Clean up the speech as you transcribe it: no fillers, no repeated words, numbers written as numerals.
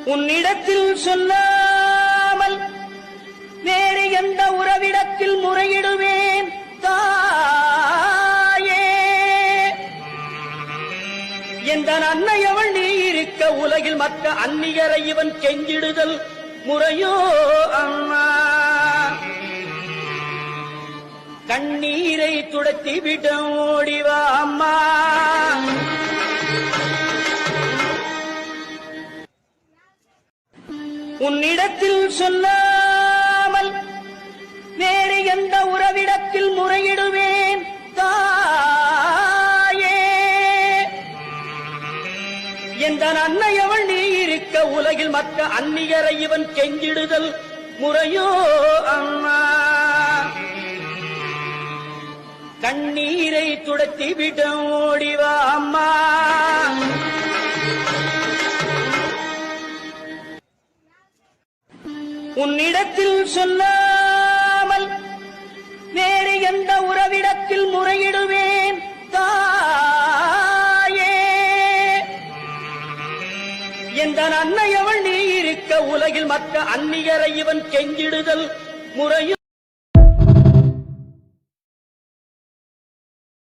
உன்னிடத்தில் சொல்லாமல் வேறு எந்த உறவிடத்தில் முறையிடுவேன் தாயே. எந்த அன்னையவள் நீ இருக்க உலகில் மற்ற அந்நியரை இவன் கெஞ்சிடுதல் முறையோ அம்மா. கண்ணீரை துடைத்தி விட ஓடிவா அம்மா. உன்னிடத்தில் சொல்லாமல் வேறு எந்த உறவிடத்தில் முறையிடுவேன் தாயே. எந்த அன்னையவள் நீ இருக்க உலகில் மற்ற அந்நியரை இவன் கெஞ்சிடுதல் முறையோ அம்மா. கண்ணீரை துடைத்தி விட ஓடிவா அம்மா. உன்னிடத்தில் சொல்லாமல் வேறு எந்த உறவிடத்தில் முறையிடுவேன் தாயே. எந்த அன்னையவள் நீ இருக்க உலகில் மற்ற அந்நியரை இவன் கெஞ்சிடுதல் முறையோ